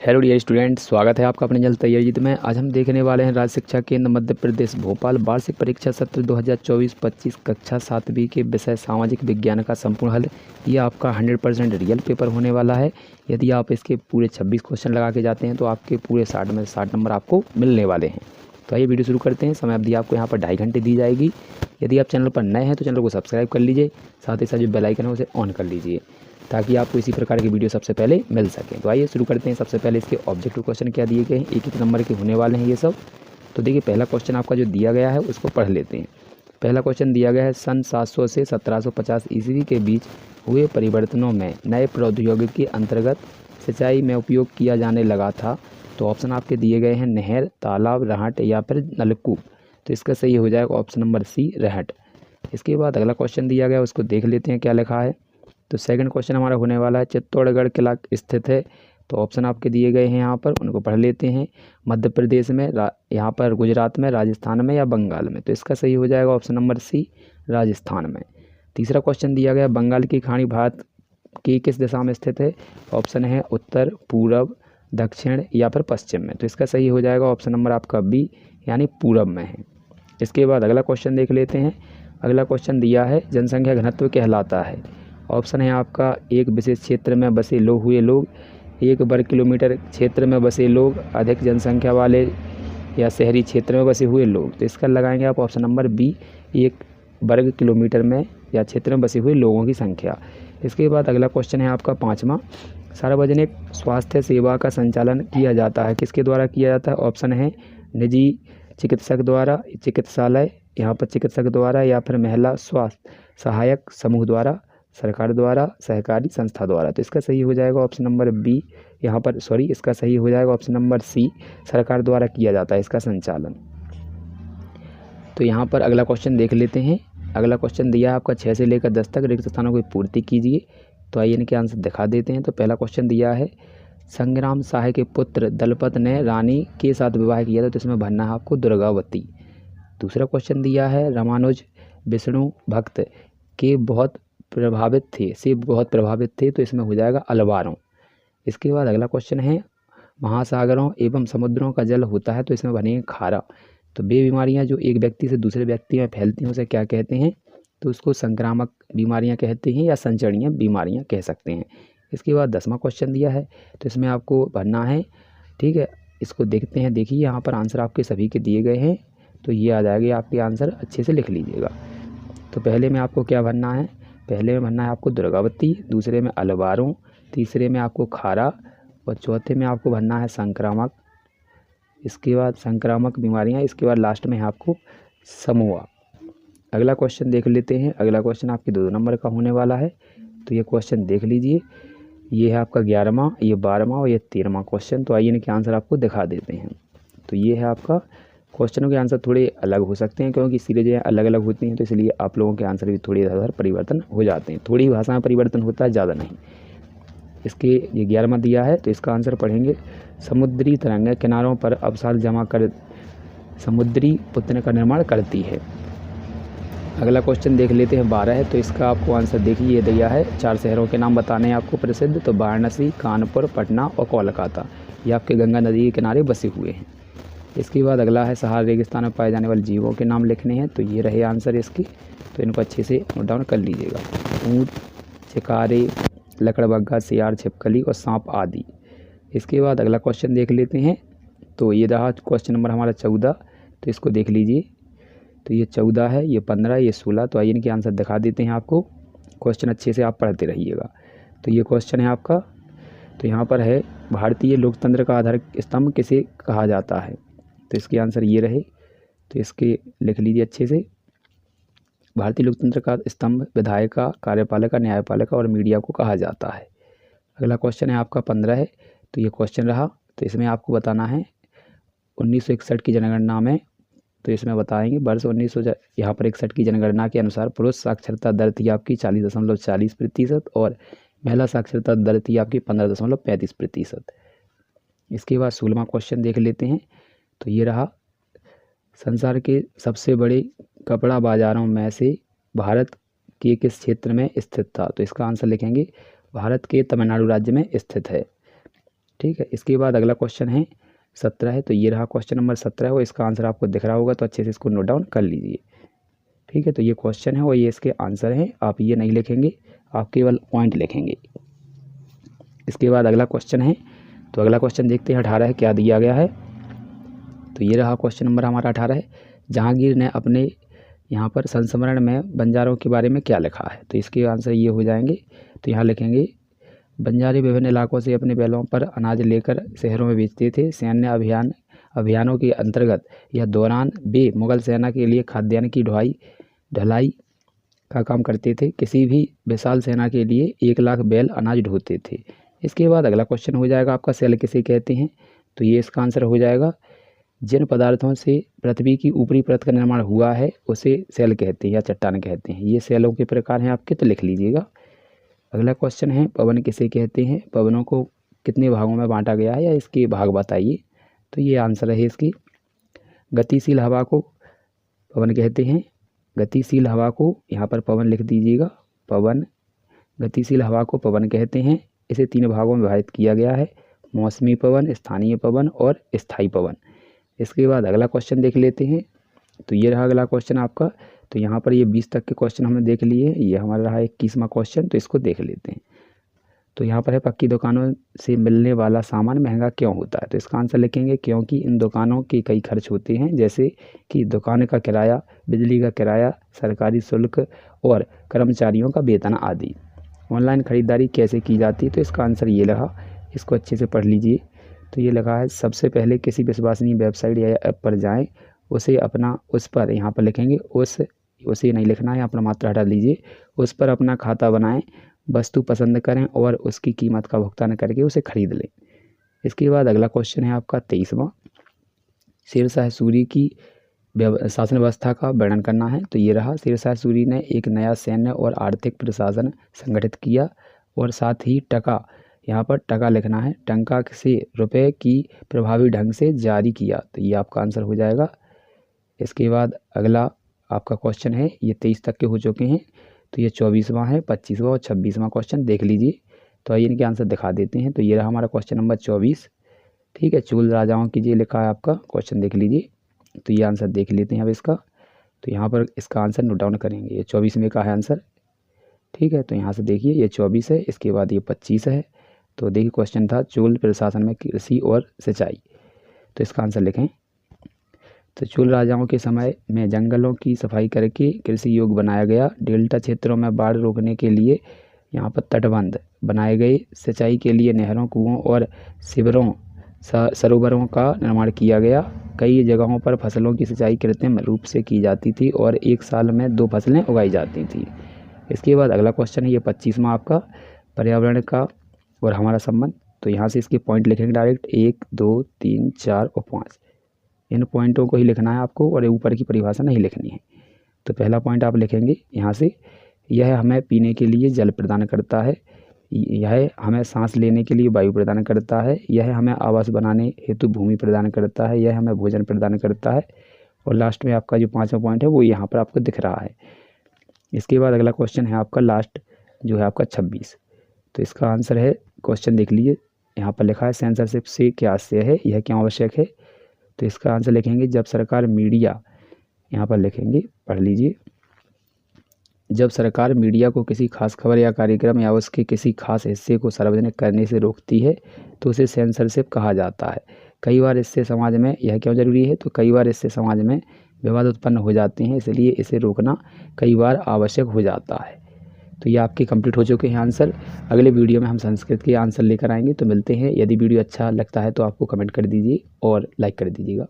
Hello dear student, स्वागत है आपका अपने जल तैयारी में। आज हम देखने वाले हैं राज्य शिक्षा केंद्र मध्य प्रदेश भोपाल वार्षिक परीक्षा सत्र 2024-25 कक्षा 7वीं के विषय सामाजिक विज्ञान का संपूर्ण हल। ये आपका 100% रियल पेपर होने वाला है। यदि आप इसके पूरे 26 क्वेश्चन लगा के जाते हैं तो आपके पूरे 60 में 60 नंबर आपको मिलने वाले हैं। तो आइए वीडियो शुरू करते हैं। समय अवधि आपको यहाँ पर 2.5 घंटे दी जाएगी। यदि आप चैनल पर नए हैं तो चैनल को सब्सक्राइब कर लीजिए, साथ ही साथ जो बेल आइकन है उसे ऑन कर लीजिए ताकि आपको इसी प्रकार की वीडियो सबसे पहले मिल सके। तो आइए शुरू करते हैं। सबसे पहले इसके ऑब्जेक्टिव क्वेश्चन क्या दिए गए हैं, एक नंबर के होने वाले हैं ये सब। तो देखिए पहला क्वेश्चन आपका जो दिया गया है उसको पढ़ लेते हैं। पहला क्वेश्चन दिया गया है, सन 700 से 1750 ईस्वी के बीच हुए परिवर्तनों में नए प्रौद्योगिकी के अंतर्गत सिंचाई में उपयोग किया जाने लगा था। तो ऑप्शन आपके दिए गए हैं नहर, तालाब, रहट या फिर नलकूप। तो इसका सही हो जाएगा ऑप्शन नंबर सी, रहट। इसके बाद अगला क्वेश्चन दिया गया उसको देख लेते हैं क्या लिखा है। तो सेकंड क्वेश्चन हमारा होने वाला है, चित्तौड़गढ़ किला स्थित है। तो ऑप्शन आपके दिए गए हैं यहाँ पर, उनको पढ़ लेते हैं। मध्य प्रदेश में, यहाँ पर गुजरात में, राजस्थान में या बंगाल में। तो इसका सही हो जाएगा ऑप्शन नंबर सी, राजस्थान में। तीसरा क्वेश्चन दिया गया, बंगाल की खाड़ी भारत की किस दिशा में स्थित है। ऑप्शन है उत्तर, पूरब, दक्षिण या फिर पश्चिम में। तो इसका सही हो जाएगा ऑप्शन नंबर आपका बी, यानी पूरब में है। इसके बाद अगला क्वेश्चन देख लेते हैं। अगला क्वेश्चन दिया है, जनसंख्या घनत्व कहलाता है। ऑप्शन है आपका, एक विशेष क्षेत्र में बसे हुए लोग, 1 वर्ग किलोमीटर क्षेत्र में बसे लोग, अधिक जनसंख्या वाले या शहरी क्षेत्र में बसे हुए लोग। तो इसका लगाएंगे आप ऑप्शन नंबर बी, 1 वर्ग किलोमीटर में या क्षेत्र में बसे हुए लोगों की संख्या। इसके बाद अगला क्वेश्चन है आपका 5वां, सार्वजनिक स्वास्थ्य सेवा का संचालन किया जाता है, किसके द्वारा किया जाता है। ऑप्शन है निजी चिकित्सक द्वारा, चिकित्सालय, यहाँ पर चिकित्सक द्वारा या फिर महिला स्वास्थ्य सहायक समूह द्वारा, सरकार द्वारा, सहकारी संस्था द्वारा। तो इसका सही हो जाएगा ऑप्शन नंबर बी, यहाँ पर इसका सही हो जाएगा ऑप्शन नंबर सी, सरकार द्वारा किया जाता है इसका संचालन। तो यहाँ पर अगला क्वेश्चन देख लेते हैं। अगला क्वेश्चन दिया है आपका, 6 से लेकर 10 तक रिक्त स्थानों की पूर्ति कीजिए। तो आइए इनके आंसर दिखा देते हैं। तो पहला क्वेश्चन दिया है, संग्राम शाह के पुत्र दलपत ने रानी के साथ विवाह किया था। तो इसमें भरना है आपको दुर्गावती। दूसरा क्वेश्चन दिया है, रामानुज विष्णु भक्त के बहुत प्रभावित थे। तो इसमें हो जाएगा अलवारों। इसके बाद अगला क्वेश्चन है, महासागरों एवं समुद्रों का जल होता है। तो इसमें बनेगा खारा। तो वे बीमारियां जो एक व्यक्ति से दूसरे व्यक्ति में फैलती हैं उसे क्या कहते हैं। तो उसको संक्रामक बीमारियां कहते हैं या संचरणीय बीमारियां कह सकते हैं। इसके बाद 10वां क्वेश्चन दिया है। तो इसमें आपको भरना है, ठीक है। इसको देखते हैं। देखिए यहाँ पर आंसर आपके सभी के दिए गए हैं। तो ये आ जाएगा आपके आंसर, अच्छे से लिख लीजिएगा। तो पहले में आपको क्या भरना है, पहले में भरना है आपको दुर्गावती, दूसरे में अलवारों, तीसरे में आपको खारा और चौथे में आपको भरना है संक्रामक। इसके बाद संक्रामक बीमारियां, इसके बाद लास्ट में है आपको समूह। अगला क्वेश्चन देख लेते हैं। अगला क्वेश्चन आपके 2 नंबर का होने वाला है। तो ये क्वेश्चन देख लीजिए। ये है आपका 11वां, ये 12वां और ये 13वां क्वेश्चन। तो आइए इनके आंसर आपको दिखा देते हैं। तो ये है आपका, क्वेश्चनों के आंसर थोड़े अलग हो सकते हैं क्योंकि सीरीजें अलग अलग होती हैं। तो इसलिए आप लोगों के आंसर भी थोड़ी इधर उधर परिवर्तन हो जाते हैं। थोड़ी भाषा में परिवर्तन होता है, ज़्यादा नहीं। इसके ये 11वां दिया है। तो इसका आंसर पढ़ेंगे, समुद्री तरंगें किनारों पर अवसाद जमा कर समुद्री पुतने का निर्माण करती है। अगला क्वेश्चन देख लेते हैं 12 है। तो इसका आपको आंसर देखिए, ये दिया है, 4 शहरों के नाम बताने हैं आपको प्रसिद्ध। तो वाराणसी, कानपुर, पटना और कोलकाता, ये आपके गंगा नदी के किनारे बसे हुए हैं। इसके बाद अगला है, सहारा रेगिस्तान में पाए जाने वाले जीवों के नाम लिखने हैं। तो ये रहे आंसर इसके। तो इनको अच्छे से नोट डाउन कर लीजिएगा, ऊँट, चिकारे, लकड़बग्घा, सियार, छिपकली और सांप आदि। इसके बाद अगला क्वेश्चन देख लेते हैं। तो ये रहा क्वेश्चन नंबर हमारा 14। तो इसको देख लीजिए। तो ये 14 है, ये 15, ये 16। तो आइए इनके आंसर दिखा देते हैं आपको। क्वेश्चन अच्छे से आप पढ़ते रहिएगा। तो ये क्वेश्चन है आपका, तो यहाँ पर है, भारतीय लोकतंत्र का आधार स्तंभ किसे कहा जाता है। तो इसके आंसर ये रहे। तो इसके लिख लीजिए अच्छे से। भारतीय लोकतंत्र का स्तंभ विधायिका, कार्यपालिका, न्यायपालिका और मीडिया को कहा जाता है। अगला क्वेश्चन है आपका 15 है। तो ये क्वेश्चन रहा। तो इसमें आपको बताना है 1961 की जनगणना में। तो इसमें बताएंगे वर्ष 1900 यहाँ पर 61 की जनगणना के अनुसार पुरुष साक्षरता दर थी आपकी 40.40% और महिला साक्षरता दर थी आपकी 15.35%। इसके बाद 16वां क्वेश्चन देख लेते हैं। तो ये रहा, संसार के सबसे बड़े कपड़ा बाज़ारों में से भारत के किस क्षेत्र में स्थित था। तो इसका आंसर लिखेंगे, भारत के तमिलनाडु राज्य में स्थित है। ठीक है। इसके बाद अगला क्वेश्चन है 17 है, तो ये रहा क्वेश्चन नंबर 17 है और इसका आंसर आपको दिख रहा होगा, तो अच्छे से इसको नोट डाउन कर लीजिए। ठीक है, तो ये क्वेश्चन है और ये इसके आंसर हैं। आप ये नहीं लिखेंगे, आप केवल पॉइंट लिखेंगे। इसके बाद अगला क्वेश्चन है, तो अगला क्वेश्चन देखते हैं 18 है, क्या दिया गया है। तो ये रहा क्वेश्चन नंबर हमारा 18 है। जहांगीर ने अपने यहाँ पर संस्मरण में बंजारों के बारे में क्या लिखा है, तो इसके आंसर ये हो जाएंगे। तो यहाँ लिखेंगे बंजारे विभिन्न इलाकों से अपने बैलों पर अनाज लेकर शहरों में बेचते थे। सैन्य अभियानों के अंतर्गत यह दौरान वे मुगल सेना के लिए खाद्यान्न की ढलाई का काम करते थे। किसी भी विशाल सेना के लिए 1 लाख बैल अनाज ढोते थे। इसके बाद अगला क्वेश्चन हो जाएगा आपका सेल किसे कहते हैं, तो ये इसका आंसर हो जाएगा जिन पदार्थों से पृथ्वी की ऊपरी परत का निर्माण हुआ है उसे सेल कहते हैं या चट्टान कहते हैं। ये सेलों के प्रकार हैं आपके, तो लिख लीजिएगा। अगला क्वेश्चन है पवन किसे कहते हैं, पवनों को कितने भागों में बांटा गया है या इसके भाग बताइए, तो ये आंसर है इसकी। गतिशील हवा को पवन कहते हैं। गतिशील हवा को यहाँ पर पवन लिख दीजिएगा, पवन। गतिशील हवा को पवन कहते हैं। इसे 3 भागों में विभाजित किया गया है, मौसमी पवन, स्थानीय पवन और स्थायी पवन। इसके बाद अगला क्वेश्चन देख लेते हैं, तो ये रहा अगला क्वेश्चन आपका। तो यहाँ पर ये 20 तक के क्वेश्चन हमने देख लिए हैं, ये हमारा रहा 21वां क्वेश्चन, तो इसको देख लेते हैं। तो यहाँ पर है पक्की दुकानों से मिलने वाला सामान महंगा क्यों होता है, तो इसका आंसर लिखेंगे क्योंकि इन दुकानों के कई खर्च होते हैं, जैसे कि दुकान का किराया, बिजली का किराया, सरकारी शुल्क और कर्मचारियों का वेतन आदि। ऑनलाइन ख़रीदारी कैसे की जाती है, तो इसका आंसर ये रहा, इसको अच्छे से पढ़ लीजिए। तो ये लगा है सबसे पहले किसी विश्वसनीय वेबसाइट या ऐप पर जाएं, उस पर यहाँ पर लिखेंगे उसे नहीं लिखना है, यहाँ पर मात्रा हटा लीजिए। उस पर अपना खाता बनाएं, वस्तु पसंद करें और उसकी कीमत का भुगतान करके उसे खरीद लें। इसके बाद अगला क्वेश्चन है आपका 23वां। शेरशाह सूरी की शासन व्यवस्था का वर्णन करना है, तो ये रहा। शेरशाह सूरी ने एक नया सैन्य और आर्थिक प्रशासन संगठित किया और साथ ही टका, यहाँ पर टका लिखना है, टंका से रुपए की प्रभावी ढंग से जारी किया, तो ये आपका आंसर हो जाएगा। इसके बाद अगला आपका क्वेश्चन है, ये 23 तक के हो चुके हैं, तो ये 24वां है, 25वां और 26वां क्वेश्चन देख लीजिए। तो आइए इनके आंसर दिखा देते हैं। तो ये रहा हमारा क्वेश्चन नंबर 24। ठीक है, चूल राजाओं की ये लिखा है आपका, क्वेश्चन देख लीजिए। तो ये आंसर देख लेते हैं अब इसका। तो यहाँ पर इसका आंसर नोट डाउन करेंगे, ये 24 का है आंसर। ठीक है, तो यहाँ से देखिए ये 24 है, इसके बाद ये 25 है। तो देखिए क्वेश्चन था चोल प्रशासन में कृषि और सिंचाई, तो इसका आंसर लिखें। तो चोल राजाओं के समय में जंगलों की सफाई करके कृषि योग्य बनाया गया। डेल्टा क्षेत्रों में बाढ़ रोकने के लिए यहाँ पर तटबंध बनाए गए। सिंचाई के लिए नहरों, कुओं और सरोवरों का निर्माण किया गया। कई जगहों पर फसलों की सिंचाई कृत्रिम रूप से की जाती थी और एक साल में 2 फसलें उगाई जाती थी। इसके बाद अगला क्वेश्चन है ये 25वां आपका, पर्यावरण का और हमारा संबंध। तो यहाँ से इसके पॉइंट लिखेंगे डायरेक्ट, 1, 2, 3, 4 और 5। इन पॉइंटों को ही लिखना है आपको और ऊपर की परिभाषा नहीं लिखनी है। तो पहला पॉइंट आप लिखेंगे यहाँ से, यह हमें पीने के लिए जल प्रदान करता है, यह हमें सांस लेने के लिए वायु प्रदान करता है, यह हमें आवास बनाने हेतु भूमि प्रदान करता है, यह हमें भोजन प्रदान करता है। और लास्ट में आपका जो 5वां पॉइंट है वो यहाँ पर आपको दिख रहा है। इसके बाद अगला क्वेश्चन है आपका लास्ट जो है आपका 26। तो इसका आंसर है, क्वेश्चन देख लीजिए, यहाँ पर लिखा है सेंसरशिप से क्या आशय है, यह क्यों आवश्यक है। तो इसका आंसर लिखेंगे जब सरकार मीडिया, यहाँ पर लिखेंगे, पढ़ लीजिए, जब सरकार मीडिया को किसी खास खबर या कार्यक्रम या उसके किसी खास हिस्से को सार्वजनिक करने से रोकती है तो उसे सेंसरशिप कहा जाता है। कई बार इससे समाज में, यह क्यों जरूरी है, तो कई बार इससे समाज में विवाद उत्पन्न हो जाते हैं, इसलिए इसे रोकना कई बार आवश्यक हो जाता है। तो ये आपके कंप्लीट हो चुके हैं आंसर। अगले वीडियो में हम संस्कृत के आंसर लेकर आएंगे, तो मिलते हैं। यदि वीडियो अच्छा लगता है तो आपको कमेंट कर दीजिए और लाइक कर दीजिएगा।